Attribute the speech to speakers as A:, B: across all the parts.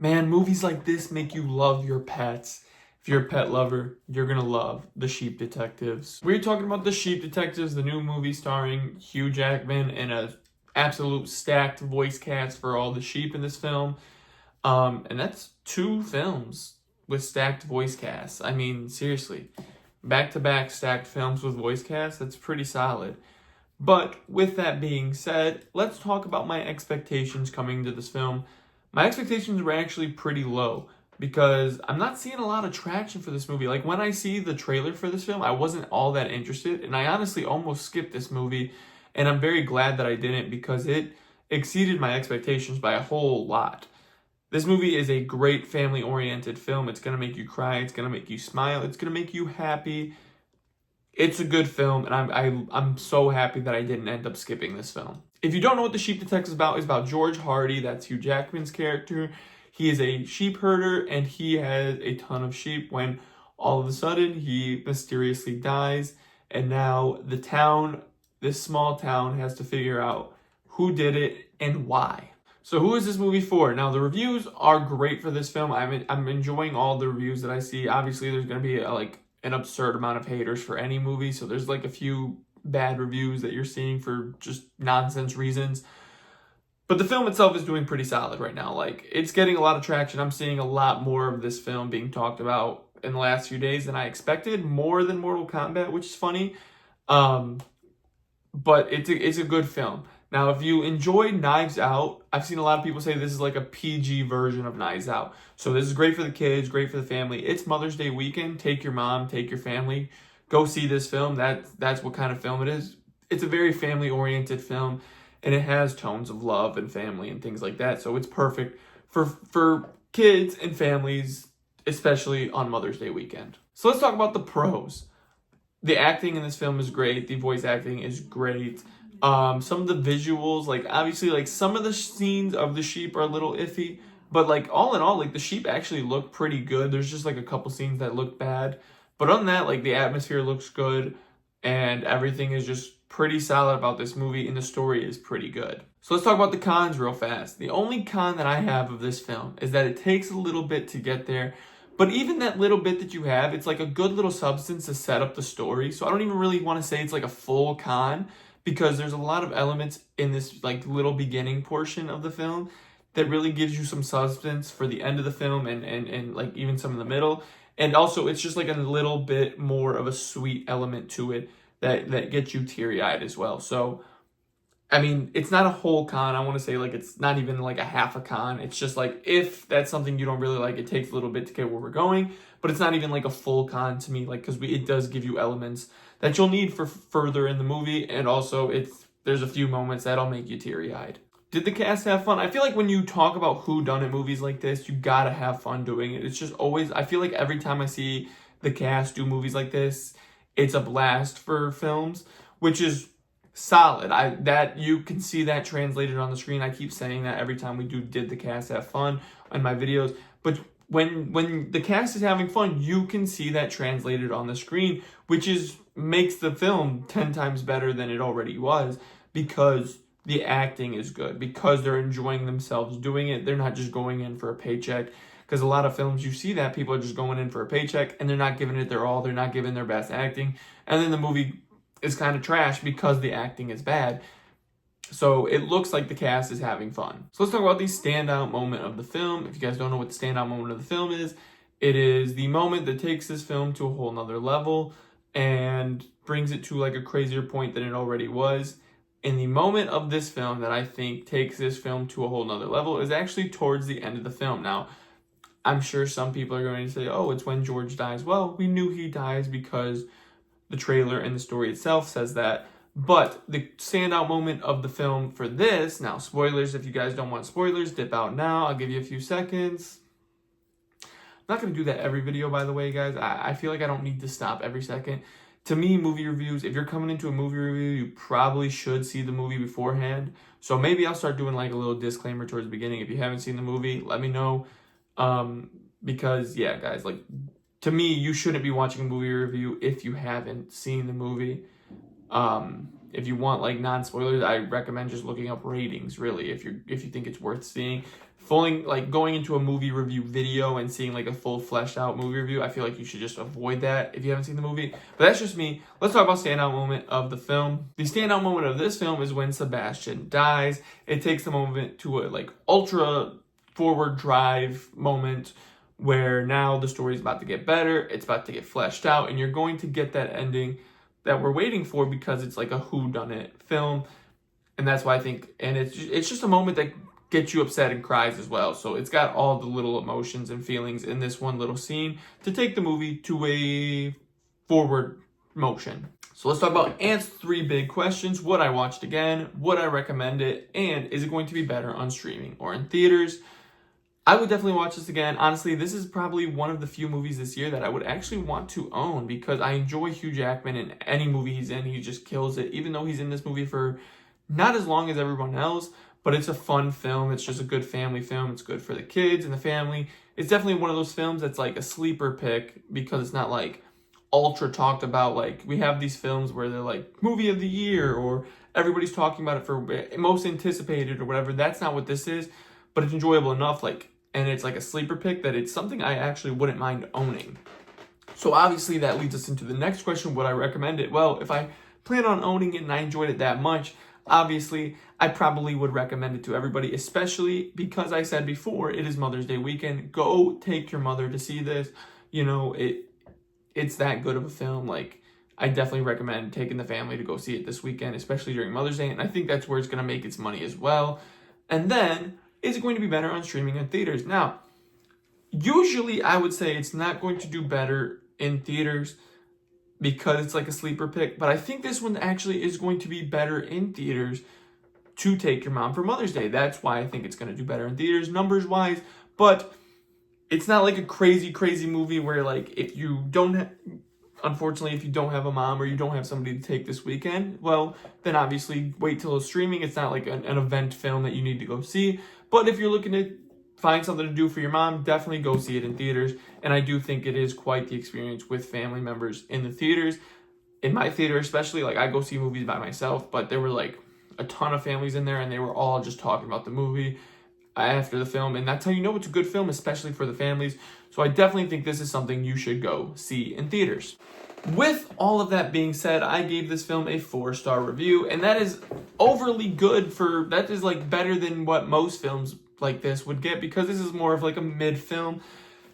A: Man, movies like this make you love your pets. If you're a pet lover, you're gonna love The Sheep Detectives. We're talking about The Sheep Detectives, the new movie starring Hugh Jackman and a absolute stacked voice cast for all the sheep in this film. And that's two films with stacked voice casts. I mean, seriously, back-to-back stacked films with voice casts, that's pretty solid. But with that being said, let's talk about my expectations coming to this film. My expectations were actually pretty low because I'm not seeing a lot of traction for this movie. Like when I see the trailer for this film, I wasn't all that interested, and I honestly almost skipped this movie, and I'm very glad that I didn't because it exceeded my expectations by a whole lot. This movie is a great family-oriented film. It's going to make you cry, it's going to make you smile, it's going to make you happy. It's a good film, and I'm so happy that I didn't end up skipping this film. If you don't know what The Sheep Detectives is about, it's about George Hardy. That's Hugh Jackman's character. He is a sheep herder, and he has a ton of sheep when all of a sudden he mysteriously dies, and now the town, this small town, has to figure out who did it and why. So who is this movie for? Now the reviews are great for this film. I'm enjoying all the reviews that I see. Obviously, there's going to be an absurd amount of haters for any movie. So there's like a few bad reviews that you're seeing for just nonsense reasons. But the film itself is doing pretty solid right now. Like, it's getting a lot of traction. I'm seeing a lot more of this film being talked about in the last few days than I expected, more than Mortal Kombat, which is funny. But it's a good film. Now, if you enjoy Knives Out, I've seen a lot of people say this is like a PG version of Knives Out. So this is great for the kids, great for the family. It's Mother's Day weekend. Take your mom, take your family, go see this film. That's what kind of film it is. It's a very family-oriented film, and it has tones of love and family and things like that. So it's perfect for kids and families, especially on Mother's Day weekend. So let's talk about the pros. The acting in this film is great. The voice acting is great. Some of the visuals, like obviously, like some of the scenes of the sheep are a little iffy, but like all in all, like the sheep actually look pretty good. There's just like a couple scenes that look bad, but other than that, like the atmosphere looks good, and everything is just pretty solid about this movie, and the story is pretty good. So let's talk about the cons real fast. The only con that I have of this film is that it takes a little bit to get there. But even that little bit that you have, it's like a good little substance to set up the story. So I don't even really want to say it's like a full con because there's a lot of elements in this like little beginning portion of the film that really gives you some substance for the end of the film and like even some in the middle. And also it's just like a little bit more of a sweet element to it that gets you teary-eyed as well. So I mean, it's not a whole con. I want to say like it's not even like a half a con. It's just like if that's something you don't really like, it takes a little bit to get where we're going, but it's not even like a full con to me, like because it does give you elements that you'll need for further in the movie, and also there's a few moments that'll make you teary-eyed. Did the cast have fun? I feel like when you talk about whodunit movies like this, you gotta have fun doing it. It's just always, I feel like every time I see the cast do movies like this, it's a blast for films, which is solid. That you can see that translated on the screen. I keep saying that every time we did the cast have fun in my videos, but when the cast is having fun, you can see that translated on the screen, which makes the film 10 times better than it already was because the acting is good, because they're enjoying themselves doing it. They're not just going in for a paycheck. Because a lot of films, you see that people are just going in for a paycheck and they're not giving it their all. They're not giving their best acting. And then the movie is kind of trash because the acting is bad. So it looks like the cast is having fun. So let's talk about the standout moment of the film. If you guys don't know what the standout moment of the film is, it is the moment that takes this film to a whole nother level and brings it to like a crazier point than it already was. And the moment of this film that I think takes this film to a whole nother level is actually towards the end of the film. Now, I'm sure some people are going to say, oh, it's when George dies. Well, we knew he dies because the trailer and the story itself says that. But the standout moment of the film for this, now spoilers, if you guys don't want spoilers, dip out now. I'll give you a few seconds. I'm not going to do that every video, by the way, guys. I feel like I don't need to stop every second. To me, movie reviews, if you're coming into a movie review, you probably should see the movie beforehand. So maybe I'll start doing like a little disclaimer towards the beginning. If you haven't seen the movie, let me know. Because, yeah, guys, like, to me, you shouldn't be watching a movie review if you haven't seen the movie. If you want like non-spoilers, I recommend just looking up ratings, really, if you think it's worth seeing. Fully, like going into a movie review video and seeing like a full fleshed out movie review, I feel like you should just avoid that if you haven't seen the movie. But that's just me. Let's talk about standout moment of the film. The standout moment of this film is when Sebastian dies. It takes the moment to a like ultra forward drive moment where now the story is about to get better, it's about to get fleshed out, and you're going to get that ending that we're waiting for because it's like a whodunit film. And that's why I think, and it's just a moment that gets you upset and cries as well. So it's got all the little emotions and feelings in this one little scene to take the movie to a forward motion. So let's talk about Ant's 3 big questions. Would I watch it again? Would I recommend it? And is it going to be better on streaming or in theaters? I would definitely watch this again. Honestly, this is probably one of the few movies this year that I would actually want to own because I enjoy Hugh Jackman in any movie he's in. He just kills it, even though he's in this movie for not as long as everyone else, but it's a fun film. It's just a good family film. It's good for the kids and the family. It's definitely one of those films that's like a sleeper pick because it's not like ultra talked about. Like we have these films where they're like movie of the year or everybody's talking about it for most anticipated or whatever. That's not what this is, but it's enjoyable enough. And it's like a sleeper pick that it's something I actually wouldn't mind owning. So obviously that leads us into the next question. Would I recommend it? Well, if I plan on owning it and I enjoyed it that much, obviously I probably would recommend it to everybody, especially because I said before, it is Mother's Day weekend. Go take your mother to see this. You know, it's that good of a film. Like, I definitely recommend taking the family to go see it this weekend, especially during Mother's Day. And I think that's where it's going to make its money as well. And then, is it going to be better on streaming and theaters? Now, usually I would say it's not going to do better in theaters because it's like a sleeper pick. But I think this one actually is going to be better in theaters to take your mom for Mother's Day. That's why I think it's going to do better in theaters, numbers-wise. But it's not like a crazy, crazy movie where, like, if you don't... Unfortunately, if you don't have a mom or you don't have somebody to take this weekend, well, then obviously wait till it's streaming. It's not like an event film that you need to go see. But if you're looking to find something to do for your mom, definitely go see it in theaters. And I do think it is quite the experience with family members in the theaters. In my theater especially, like I go see movies by myself, but there were like a ton of families in there and they were all just talking about the movie after the film. And that's how you know it's a good film, especially for the families. So I definitely think this is something you should go see in theaters. With all of that being said, I gave this film a 4-star review, and that is overly good that is like better than what most films like this would get because this is more of like a mid film.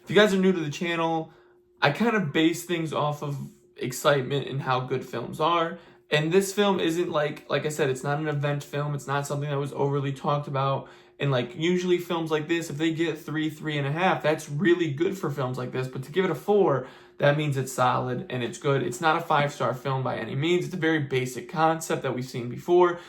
A: If you guys are new to the channel, I kind of base things off of excitement and how good films are. And this film isn't like I said, it's not an event film. It's not something that was overly talked about. And like usually films like this, if they get 3.5, that's really good for films like this. But to give it a 4, that means it's solid and it's good. It's not a 5-star film by any means. It's a very basic concept that we've seen before.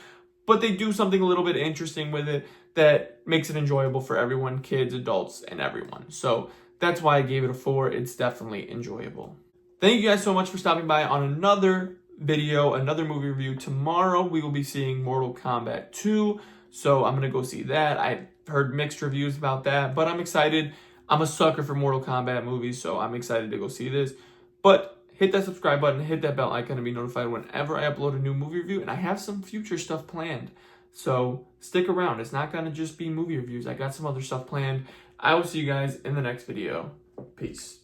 A: But they do something a little bit interesting with it that makes it enjoyable for everyone, kids, adults, and everyone. So that's why I gave it a 4. It's definitely enjoyable. Thank you guys so much for stopping by on another video, another movie review. Tomorrow we will be seeing Mortal Kombat 2. So I'm going to go see that. I've heard mixed reviews about that, but I'm excited. I'm a sucker for Mortal Kombat movies, so I'm excited to go see this. But hit that subscribe button, hit that bell icon to be notified whenever I upload a new movie review, and I have some future stuff planned. So stick around. It's not going to just be movie reviews. I got some other stuff planned. I will see you guys in the next video. Peace.